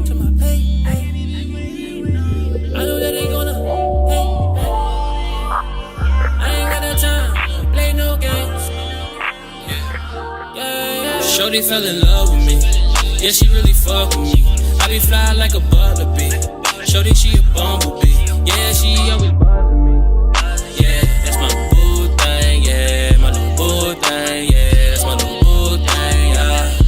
to my pay. I know that they gonna hate. I ain't got no time, play no games. Yeah. Shorty fell in love with me. Yeah, she really fuck with me. I be fly like a butler bee. Shorty, she a bumblebee. Yeah, she always bothering me. Yeah, that's my boo thing. Yeah, my little boo thing. Yeah, that's my little boo thing. Yeah.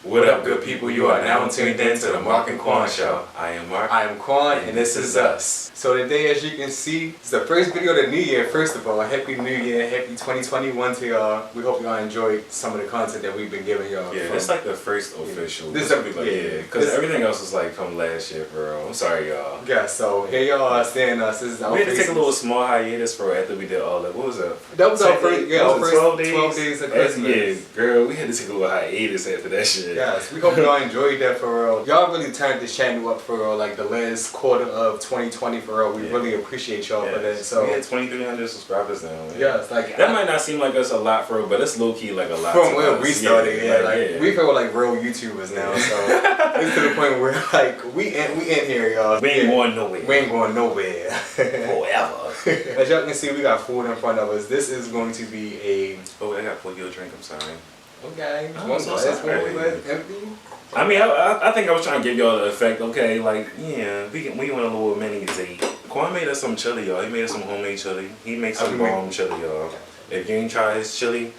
What up, good people? You are now tuned in to the Mark and Qwon show. I am Mark. I am Qwon, and this is us. So today, as you can see, it's the first video of the new year. First of all, happy new year, happy 2021 to y'all. We hope y'all enjoyed some of the content that we've been giving y'all. Yeah, it's like the first official. This is because everything else was like from last year, bro. I'm sorry, y'all. Yeah, so here y'all are seeing us. This is our we had to take a little small hiatus for after we did all that. What was that? That was our first, our first 12 days of Christmas. Yeah, girl, we had to take a little hiatus after that shit. Yes, we hope y'all enjoyed that for real. Y'all really turned this channel up for real, like the last quarter of 2020 for real. We really appreciate y'all for that. So we had 2,300 subscribers now. Yeah, it's like that might not seem like us a lot for real, but it's low key like a lot. From where we started, we feel like real YouTubers now. So it's to the point where like we in here, y'all. We ain't going nowhere. We ain't going nowhere. Forever. As y'all can see, we got food in front of us. This is going to be a. Oh, I gotta pour you a drink. I'm sorry. Okay. I'm so sorry. Empty. I mean, I think I was trying to give y'all the effect. Okay, like we went on a little mini date. Qwon made us some chili, y'all. He made us some homemade chili. He makes some bomb chili, y'all. If you ain't tried his chili,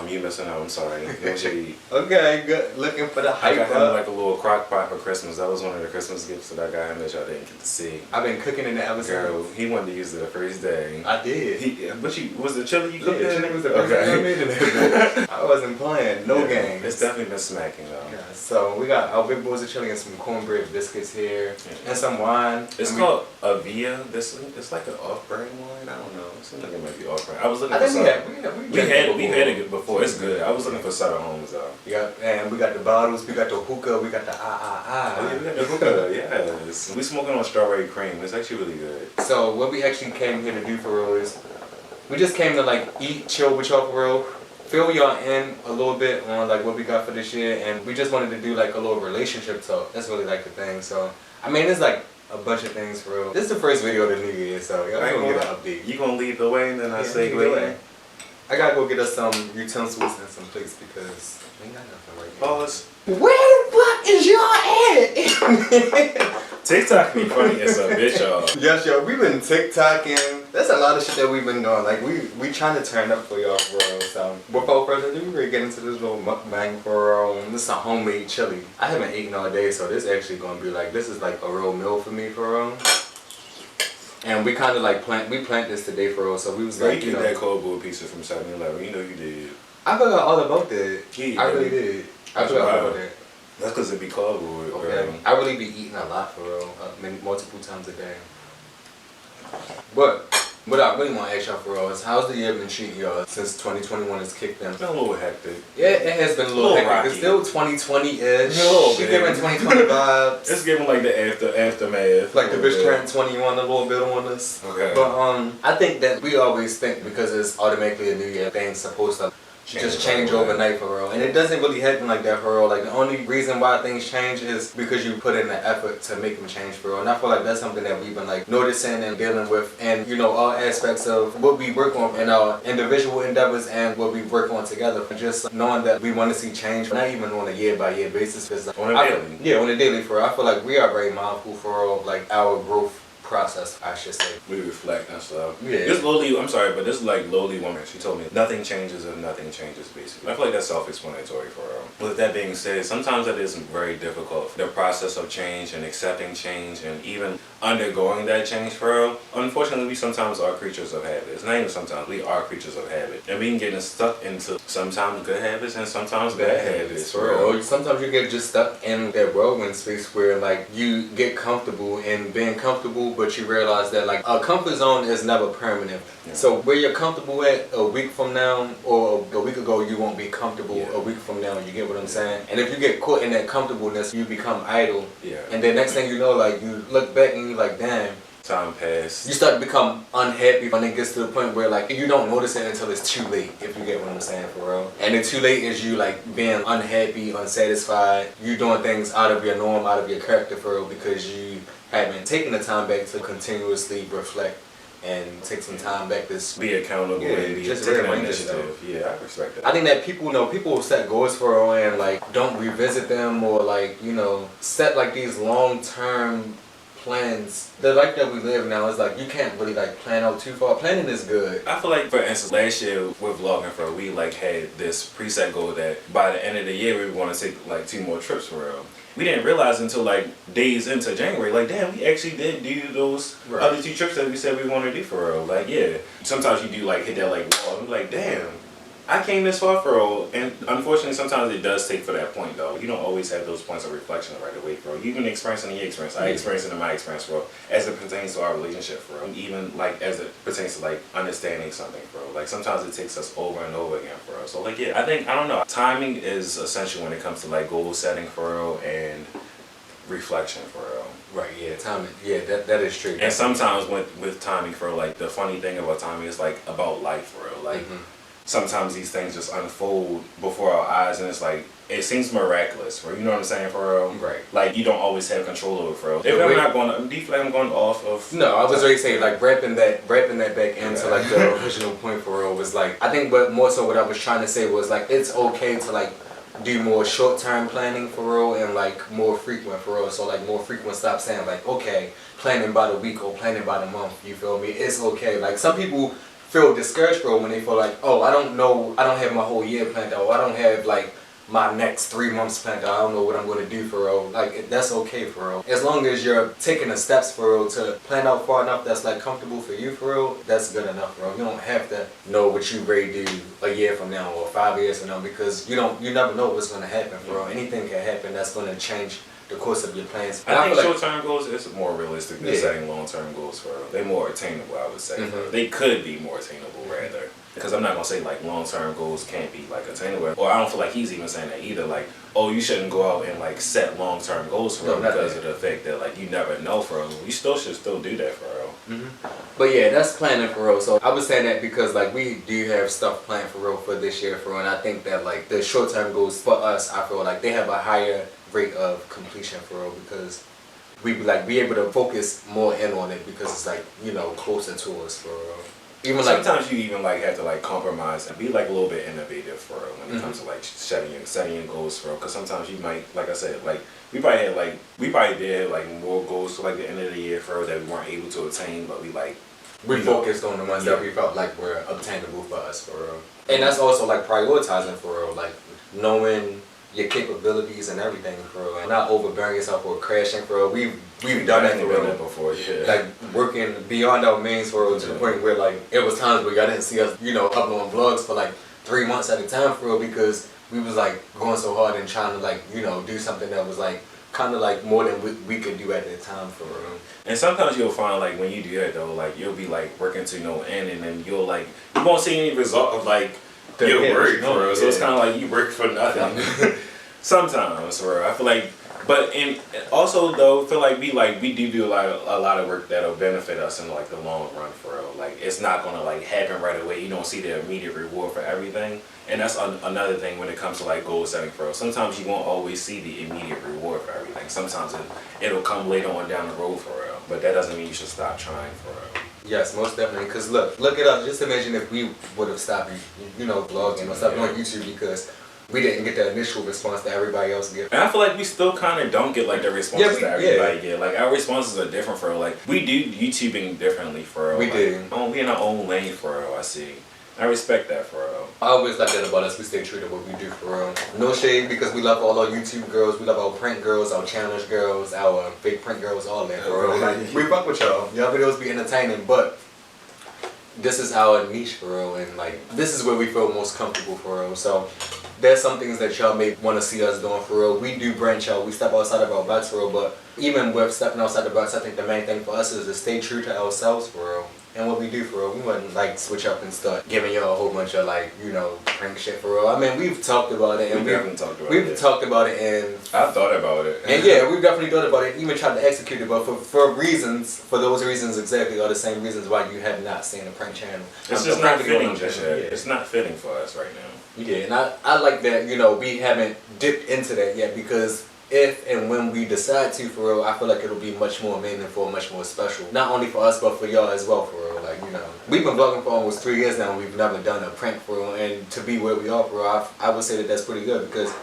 you missing out. I'm sorry. Okay, good. Looking for the hype. I got him like a little crock pot for Christmas. That was one of the Christmas gifts that I got him that y'all didn't get to see. I've been cooking in the ever since. Girl, he wanted to use it the first day. I did. But was the chili you cooked? Yeah, chili was the first thing I made in it. I wasn't playing. No games. It's definitely been smacking though. Yeah, so we got our big bowls of chili and some cornbread biscuits here, and some wine. It's called Avia. It's like an off-brand wine. I don't know. It seems like it might be off-brand. I was looking for something. We've had it before. It's good. I was looking for Sutter Homes though. Yeah, and we got the bottles, we got the hookah, we got the Oh, yeah, we got the hookah. Yes. We smoking on strawberry cream. It's actually really good. So what we actually came here to do for real is we just came to like eat, chill with y'all for real. Fill y'all in a little bit on like what we got for this year, and we just wanted to do like a little relationship talk. That's really like the thing. So I mean, there's like a bunch of things for real. This is the first video of the new year, so y'all gonna get an update. You gonna lead the way, and then I say go ahead. I gotta go get us some utensils and some plates because we ain't got nothing right here. Pause. Where the fuck is y'all at? TikTok be funny as a bitch, y'all. Yes, yo, we've been TikToking. There's a lot of shit that we've been doing. Like we trying to turn up for y'all for real. So without further ado, we're gonna get into this little mukbang for real. This is a homemade chili. I haven't eaten all day, so this actually gonna be like this is like a real meal for me for real. And we kind of like plant this today for real, so we was like, you know, that cardboard pizza from 7-Eleven. You know you did. I forgot all about that. Yeah, I really did. I forgot all about that. That's because it be cardboard. Okay. I really be eating a lot for real, multiple times a day. But what I really want to ask y'all for real is how's the year been treating y'all since 2021 has kicked in? It's been a little hectic. Yeah, it has been a little hectic. It's still 2020-ish. It's giving 2020 vibes. It's giving like the aftermath. Like the bitch turned 21 a little bit on us. Okay. But I think that we always think because it's automatically a new year, things supposed to just change overnight for real. And it doesn't really happen like that for real. Like the only reason why things change is because you put in the effort to make them change for real. And I feel like that's something that we've been like noticing and dealing with, and you know, all aspects of what we work on in our individual endeavors and what we work on together. Just knowing that we want to see change, not even on a year by year basis. On a daily. Yeah, on a daily for real. I feel like we are very mindful for real, like our growth process, I should say. We reflect and stuff. Yeah. This lowly, I'm sorry, but this like lowly woman, she told me nothing changes if nothing changes, basically. I feel like that's self-explanatory for her. With that being said, sometimes that is very difficult. The process of change and accepting change and even undergoing that change for her. Unfortunately, we sometimes are creatures of habits. Not even sometimes, we are creatures of habit. And we can get stuck into sometimes good habits and sometimes bad habits for real. Sometimes you get just stuck in that whirlwind space where like you get comfortable in being comfortable, but you realize that like a comfort zone is never permanent. Yeah. So where you're comfortable at a week from now or a week ago, you won't be comfortable a week from now. You get what I'm saying? And if you get caught in that comfortableness, you become idle. Yeah. And then next thing you know, like you look back and you're like, damn, Time passed. You start to become unhappy when it gets to the point where like you don't notice it until it's too late, if you get what I'm saying for real. And the too late is you like being unhappy, unsatisfied, you doing things out of your norm, out of your character for real, because you haven't taken the time back to continuously reflect and take some time back to be accountable and be just taking rearrange initiative. Yeah, I respect that. I think that people will set goals for real and like don't revisit them or like, you know, set like these long-term plans. The life that we live now is like you can't really like plan out too far. Planning is good. I feel like, for instance, last year with vlogging for we like had this preset goal that by the end of the year we want to take like 2 more trips for real. We didn't realize until like days into January, like damn, we actually did do those other 2 trips that we said we want to do for real. Like yeah, sometimes you do like hit that like wall and be like damn, I came this far for real. And unfortunately sometimes it does take for that point though. You don't always have those points of reflection right away for real. You can experience it in your experience. I experienced it in my experience for real. As it pertains to our relationship for real. Even like as it pertains to like understanding something for real. Like sometimes it takes us over and over again for real. So like yeah, I don't know. Timing is essential when it comes to like goal setting for real and reflection for real. Right, yeah, timing. Yeah, that is true. And sometimes with timing for real, like the funny thing about timing is like about life for real. Like sometimes these things just unfold before our eyes and it's like it seems miraculous for you know what I'm saying for real. Right. Like you don't always have control over it for real. If I'm not going do you feel like I'm going off of No, I was already saying like wrapping that back into like the original point for real was like I think but more so what I was trying to say was like it's okay to like do more short-term planning for real and like more frequent for real. So like more frequent, stop saying like okay, planning by the week or planning by the month, you feel me? It's okay. Like some people feel discouraged for when they feel like, oh, I don't have my whole year planned out, or I don't have like my next 3 months planned out, I don't know what I'm going to do for real. Like that's okay for real. As long as you're taking the steps for real to plan out far enough that's like comfortable for you for real, that's good enough for real. You don't have to know what you ready to do a year from now or 5 years from now because you never know what's going to happen for real. Anything can happen that's going to change the course of your plans. I think short-term goals is more realistic than setting long-term goals for real. They're more attainable, I would say. They could be more attainable rather. Because I'm not going to say like long-term goals can't be like attainable. Or I don't feel like he's even saying that either. Like, oh, you shouldn't go out and like set long-term goals for real because of the fact that like you never know for real. You should still do that for real. But yeah, that's planning for real. So I was saying that because like we do have stuff planned for real for this year for real. And I think that like the short-term goals for us, I feel like they have a higher rate of completion for real because we like be able to focus more in on it because it's like, you know, closer to us for real. Even sometimes you even like have to like compromise and be like a little bit innovative for real when it comes to like setting your goals for real. Because sometimes you might, like I said, like we probably did like more goals to like the end of the year for real that we weren't able to attain, but we focused on the ones that we felt like were obtainable for us for real. And that's also like prioritizing for real, like knowing your capabilities and everything for real, and not overbearing yourself or crashing for real. We've done that for real before, yeah. Like working beyond our means for real to the point where like it was times where y'all didn't see us, you know, uploading vlogs for like 3 months at a time for real because we was like going so hard and trying to like, you know, do something that was like kind of like more than we could do at that time for real. And sometimes you'll find like when you do that though, like you'll be like working to no end and then you won't see any result of like your work for real. So it's kind of like you work for nothing. Sometimes, or I feel like, but and also though, I feel like we do a lot of work that'll benefit us in like the long run for real. Like it's not gonna like happen right away. You don't see the immediate reward for everything, and that's another thing when it comes to like goal setting for real. Sometimes you won't always see the immediate reward for everything. Sometimes it'll come later on down the road for real. But that doesn't mean you should stop trying for real. Yes, most definitely. Cause look at us. Just imagine if we would have stopped, you know, vlogging or stopped doing YouTube because we didn't get the initial response that everybody else get. And I feel like we still kind of don't get like the responses that everybody get. Like our responses are different for real. Like we do YouTubing differently for real. We do. We in our own lane for real, I see. I respect that for real. I always like that about us. We stay true to what we do for real. No shade because we love all our YouTube girls. We love our prank girls, our challenge girls, our fake prank girls, all that for real. Like, we fuck with y'all. Y'all videos be entertaining, but this is our niche for real, and like this is where we feel most comfortable for real. So there's some things that y'all may want to see us doing for real. We do branch out, we step outside of our box for real, but even with stepping outside the box, I think the main thing for us is to stay true to ourselves for real. And what we do for real, we wouldn't like switch up and start giving y'all a whole bunch of like, you know, prank shit for real. I mean, we've talked about it and we've talked about it and I've thought about it. And yeah, we've definitely thought about it, even tried to execute it, but for those reasons exactly are the same reasons why you have not seen a prank channel. It's just not fitting just yet. It's not fitting for us right now. Yeah, and I like that, you know, we haven't dipped into that yet because if and when we decide to, for real, I feel like it'll be much more meaningful, much more special. Not only for us, but for y'all as well, for real. Like, you know, we've been vlogging for almost 3 years now and we've never done a prank, for real. And to be where we are, for real, I would say that that's pretty good because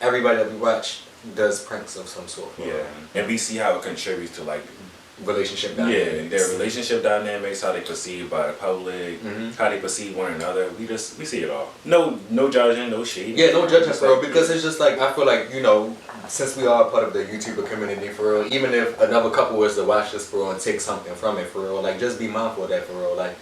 everybody that we watch does pranks of some sort. Yeah, and we see how it contributes to like relationship dynamics. Yeah, their relationship dynamics, how they perceive by the public, how they perceive one another. We see it all. No judging, no shade. Yeah, no judging, for real, because it's just like, I feel like, you know, since we are part of the YouTuber community, for real, even if another couple was to watch this, for real, and take something from it, for real, like, just be mindful of that, for real. Like,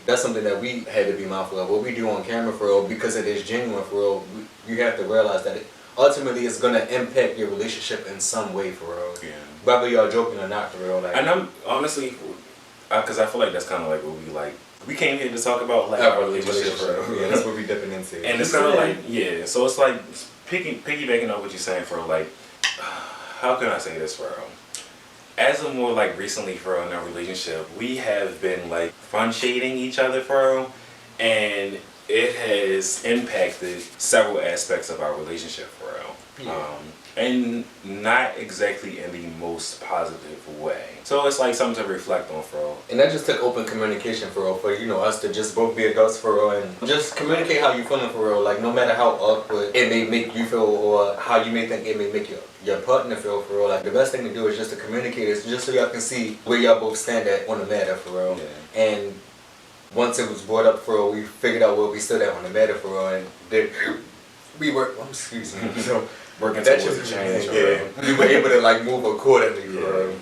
that's something that we had to be mindful of. What we do on camera, for real, because it is genuine, for real, you have to realize that ultimately it's going to impact your relationship in some way, for real. Yeah. Whether y'all joking or not, for real. Like, and I'm honestly, because I feel like that's kind of like what we like. We came here to talk about like our relationship, for real. Yeah, that's what we dipping into. And it's kind of like, yeah, so it's like piggybacking on what you're saying, for like, how can I say this, for as of more like recently, for in our relationship, we have been like fun shading each other, for and it has impacted several aspects of our relationship, for real. Yeah. And not exactly in the most positive way. So it's like something to reflect on, for real. And that just took open communication, for real, for, you know, us to just both be adults, for real, and just communicate how you feeling, for real. Like, no matter how awkward it may make you feel or how you may think it may make your partner feel, for real. Like, the best thing to do is just to communicate it, just so y'all can see where y'all both stand at on the matter, for real. Yeah. And once it was brought up, for real, we figured out where we stood at on the matter, for real, and then we were, excuse me, so working towards a change. Yeah, we were able to like move accordingly,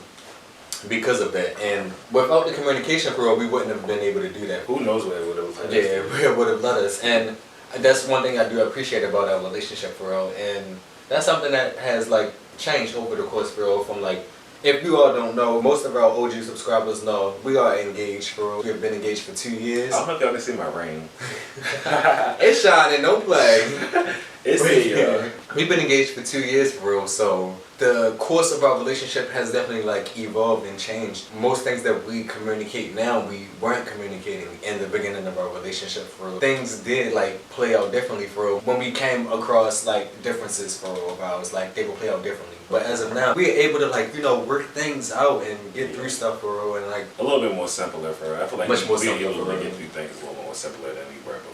because of that. And without the communication, for real, we wouldn't have been able to do that. Who knows where it would have led us? Yeah, where it would have led us. And that's one thing I do appreciate about our relationship, for real. And that's something that has like changed over the course, for real, from like, if you all don't know, most of our OG subscribers know, we are engaged, for real. We've been engaged for 2 years. I don't know if y'all can see my ring. It's shining, don't play. It's the, We've been engaged for 2 years, for real, so the course of our relationship has definitely like evolved and changed. Most things that we communicate now, we weren't communicating in the beginning of our relationship, for real. Things did like play out differently, for real. When we came across like differences, for real, of ours, like they would play out differently. But as of now, we're able to like, you know, work things out and get through stuff, for real, and like a little bit more simpler, for real. I feel like much more we're able to simpler, get through things a little more simpler than we were before.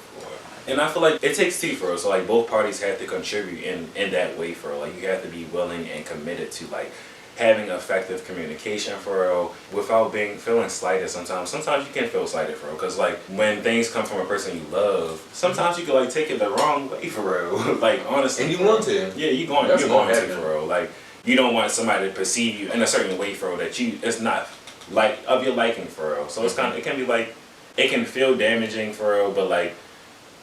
And I feel like it takes two, for real. So like both parties have to contribute in that way, for real. Like you have to be willing and committed to like having effective communication, for real, without feeling slighted sometimes. Sometimes you can feel slighted, for real, because like when things come from a person you love, sometimes you can like take it the wrong way, for real. Like honestly. And you want to. Yeah, you're going to, for real. Like you don't want somebody to perceive you in a certain way, for real, that it's not like of your liking, for real. So it's kind of, it can be like, it can feel damaging, for real, but like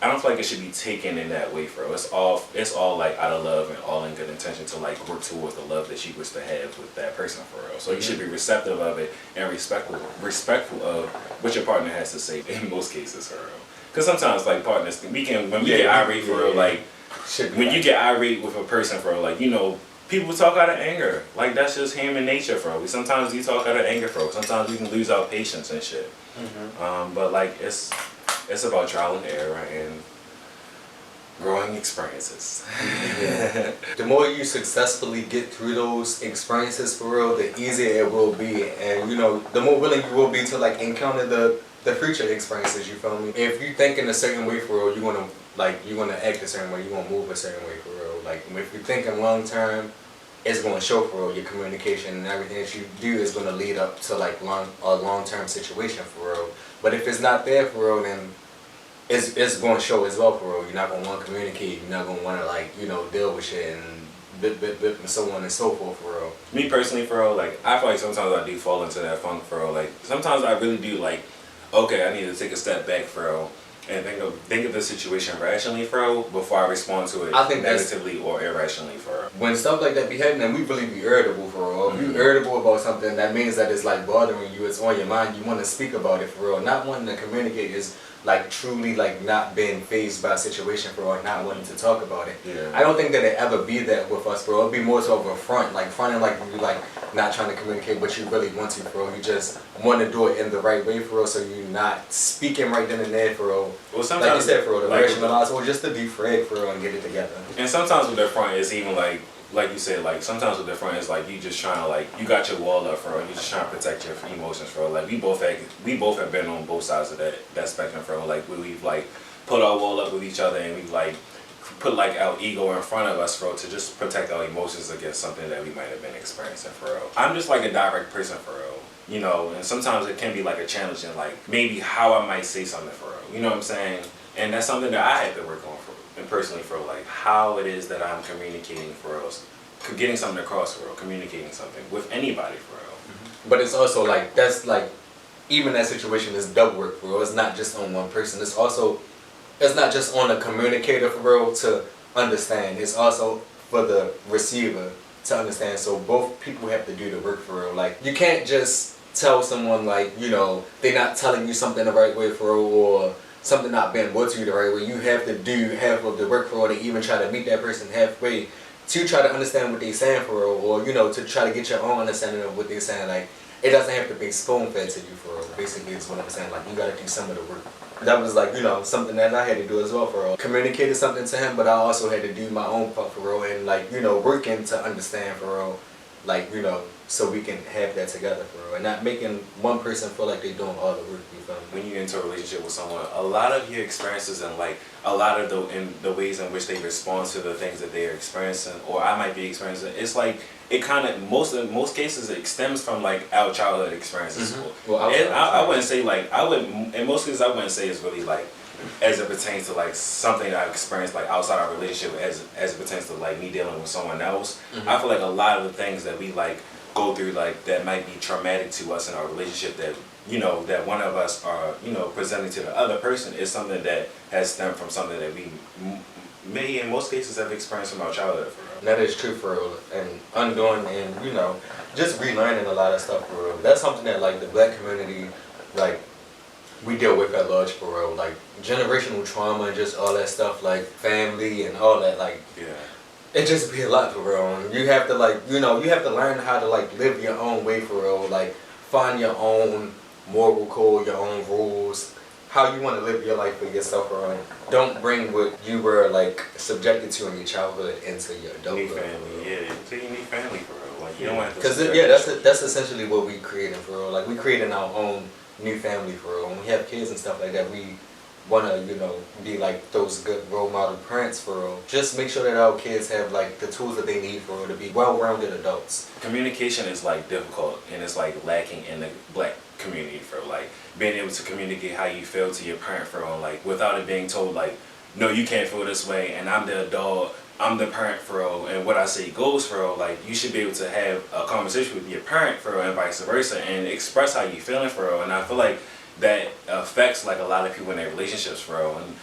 I don't feel like it should be taken in that way, for real. It's all like out of love and all in good intention to like work towards the love that you wish to have with that person, for real. So you should be receptive of it and respectful of what your partner has to say in most cases, for real. Because sometimes like partners, when we get irate, for real, like when you get irate with a person, for real, like, you know, people talk out of anger. Like that's just human nature, for real. Sometimes we talk out of anger, for real. Sometimes we can lose our patience and shit. But like it's about trial and error and growing experiences. Yeah. The more you successfully get through those experiences, for real, the easier it will be, and you know, the more willing you will be to like encounter the future experiences. You feel me? If you think in a certain way, for real, you're gonna act a certain way. You're gonna move a certain way, for real. Like if you're thinking long term, it's gonna show, for real. Your communication and everything that you do is gonna lead up to like a long term situation, for real. But if it's not there, for real, then it's going to show as well, for real. You're not going to want to communicate. You're not going to want to, like, you know, deal with shit and bip, and so on and so forth, for real. Me personally, for real, like, I feel like sometimes I do fall into that funk, for real. Like, sometimes I really do, like, okay, I need to take a step back, for real, and think of the situation rationally, bro, before I respond to it I think negatively or irrationally, bro. When stuff like that be happening, we really be irritable for real. If you irritable about something, that means that it's like bothering you. It's on your mind. You want to speak about it for real. Not wanting to communicate is like truly like not being phased by a situation for real, not wanting to talk about it. Yeah. I don't think that it ever be that with us, bro. It'll be more so of a front, like fronting like you like not trying to communicate, but you really want to, bro. You just want to do it in the right way, for real. So you're not speaking right then and there, for real. Well, sometimes, like you said, for real, to like, rationalize or just to defrag, for real, and get it together. And sometimes with the front, it's even like you said, like sometimes with the front, it's like you just trying to like you got your wall up, for real. You just trying to protect your emotions, for real. Like we both have been on both sides of that spectrum, for real. Like we've like put our wall up with each other, and we like put like our ego in front of us, for real, to just protect our emotions against something that we might have been experiencing, for real. I'm just like a direct person, for real. You know, and sometimes it can be like a challenge in like maybe how I might say something, for real. You know what I'm saying? And that's something that I had to work on, for and personally, for like how it is that I'm communicating, for real, getting something across, for real, communicating something with anybody, for real. But it's also like that's like even that situation is double work, for real. It's not just on one person. It's not just on a communicator, for real, to understand. It's also for the receiver to understand. So both people have to do the work, for real. Like you can't just tell someone like, you know, they're not telling you something the right way, for real, or something not being brought to you the right way. You have to do half of the work, for real, to even try to meet that person halfway to try to understand what they're saying, for real, or you know, to try to get your own understanding of what they're saying. Like it doesn't have to be spoon fed to you, for real. Basically, is what I'm saying. Like you gotta do some of the work. That was like, you know, something that I had to do as well, for real. Communicated something to him, but I also had to do my own part, for real, and like, you know, working to understand, for real, like, you know, so we can have that together, for real, and not making one person feel like they're doing all the work. You feel me? When you get into a relationship with someone, a lot of your experiences and like a lot of the ways in which they respond to the things that they're experiencing, or I might be experiencing, it's like it kind of in most cases it stems from like our childhood experiences. Well, I wouldn't say like in most cases I wouldn't say it's really like as it pertains to like something that I've experienced like outside our relationship as it pertains to like me dealing with someone else. I feel like a lot of the things that we like go through like that might be traumatic to us in our relationship, that you know that one of us are, you know, presenting to the other person, is something that has stemmed from something that we may in most cases have experienced from our childhood, for real. That is true, for real, and undoing and, you know, just relearning a lot of stuff, for real. That's something that like the black community, like we deal with at large, for real. Like generational trauma and just all that stuff, like family and all that, like Yeah. it just be a lot, for real. And you have to like, you know, you have to learn how to like live your own way, for real. Like find your own moral code, your own rules, how you want to live your life for yourself, for real. Don't bring what you were like subjected to in your childhood into your adulthood. Need family, yeah. So you need family, for real. Like you don't have to. Because that's essentially what we creating, for real. Like we creating our own new family, for real. When we have kids and stuff like that, we wanna, you know, be like those good role model parents, for real. Just make sure that our kids have like the tools that they need, for real, to be well-rounded adults. Communication is like difficult, and it's like lacking in the black community, for like being able to communicate how you feel to your parent, for real, like without it being told like, no, you can't feel this way, and I'm the adult, I'm the parent, for real, and what I say goes, for real. Like you should be able to have a conversation with your parent, for real, and vice versa, and express how you feeling, for real. And I feel like that affects like a lot of people in their relationships, for real. And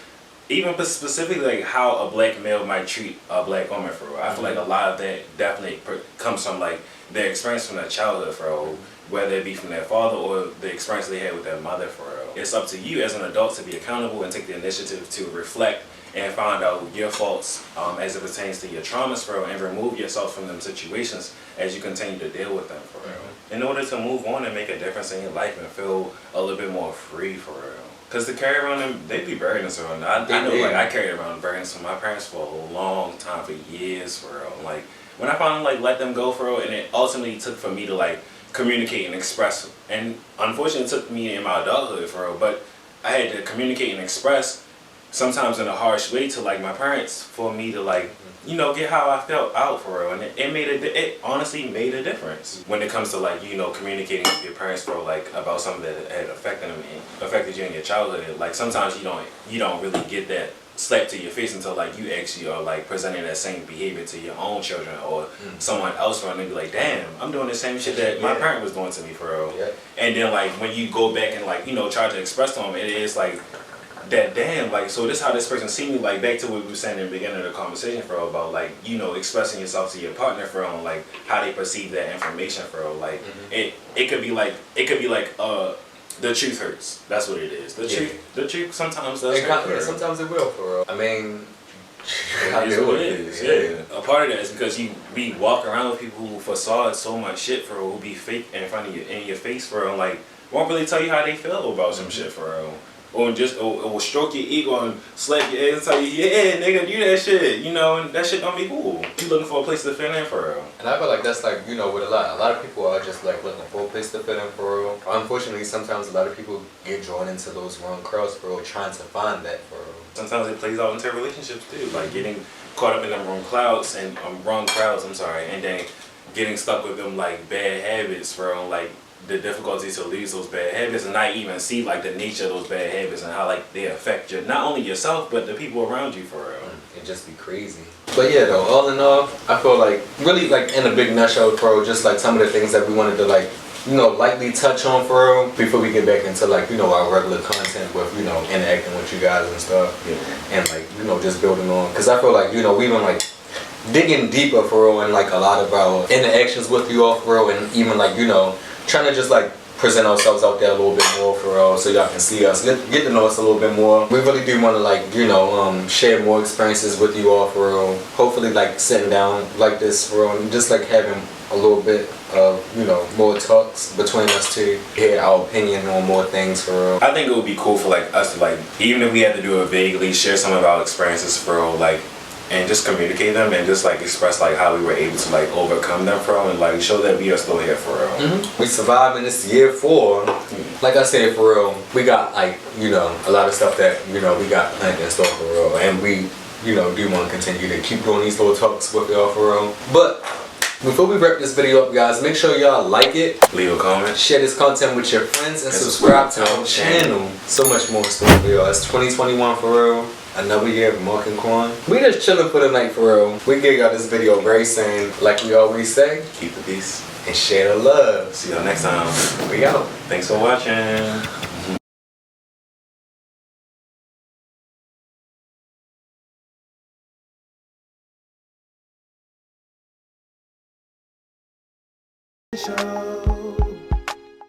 even specifically like how a black male might treat a black woman, for real. I feel like a lot of that definitely comes from like their experience from their childhood, for real, whether it be from their father or the experience they had with their mother, for real. It's up to you as an adult to be accountable and take the initiative to reflect and find out your faults as it pertains to your traumas, for real, and remove yourself from them situations as you continue to deal with them, for real. In order to move on and make a difference in your life and feel a little bit more free, for real. Because to carry around them, they be burdens around. I know, like, I carried around burdens from my parents for a long time, for years, for real. Like, when I finally, like, let them go, for real, and it ultimately took for me to, like, communicate and express, and unfortunately it took me in my adulthood, for real, but I had to communicate and express, sometimes in a harsh way, to, like, my parents, for me to, like, you know, get how I felt out, for real. And it honestly made a difference when it comes to, like, you know, communicating with your parents, for like about something that had affected you in your childhood. Like sometimes you don't really get that slap to your face until like you actually are like presenting that same behavior to your own children or someone else, and they be like, damn, I'm doing the same shit that my parent was doing to me, for real. And then like when you go back and like, you know, try to express to them, it is like that damn, like, so this how this person see me, like, back to what we were saying in the beginning of the conversation, for real, about, like, you know, expressing yourself to your partner, for real, like, how they perceive that information, for real, like, it could be like, the truth hurts. That's what it is. The truth sometimes does hurt. Yeah, sometimes it will, for real. I mean, it is what it is. Yeah. A part of that is because we walk around with people who facade so much shit, for real, who be fake in front of you, in your face, for real, like, won't really tell you how they feel about some shit, for real. Or just or stroke your ego and slap your ass and tell you, yeah, nigga, do that shit, you know, and that shit don't be cool. You looking for a place to fit in, for real. And I feel like that's like, you know, with a lot of people are just like looking for a place to fit in, for real. Unfortunately, sometimes a lot of people get drawn into those wrong crowds, for real, trying to find that, for real. Sometimes it plays out into relationships too, like getting caught up in them wrong crowds, and and then getting stuck with them like bad habits, for real, like the difficulty to lose those bad habits and not even see like the nature of those bad habits and how like they affect you, not only yourself but the people around you, for real. It just be crazy. But yeah, though, all in all, I feel like really like in a big nutshell, bro, just like some of the things that we wanted to like, you know, lightly touch on, for real, before we get back into like, you know, our regular content with, you know, interacting with you guys and stuff. Yeah. And like, you know, just building on, because I feel like, you know, we've been like digging deeper, for real, in like a lot of our interactions with you all, for real, and even like, you know, trying to just like present ourselves out there a little bit more, for real, so y'all can see us, get to know us a little bit more. We really do want to like, you know, share more experiences with you all, for real. Hopefully like sitting down like this, for real, and just like having a little bit of, you know, more talks between us to hear our opinion on more things, for real. I think it would be cool for like us to like, even if we had to do it vaguely, share some of our experiences, for real, like, and just communicate them and just like express like how we were able to like overcome them, from, and like show that we are still here, for real. We survived in this year 4. Like I said, for real, we got like, you know, a lot of stuff that, you know, we got planned in store, for real, and we, you know, do want to continue to keep doing these little talks with y'all, for real. But before we wrap this video up, guys, make sure y'all like it, leave a comment, share this content with your friends, and subscribe to our channel. So much more in store for y'all. It's 2021, for real. Another year of Mark and Qwon. We just chilling for the night, for real. We give y'all this video very soon. Like we always say, keep the peace and share the love. See y'all next time. We out. Thanks for watching. Show.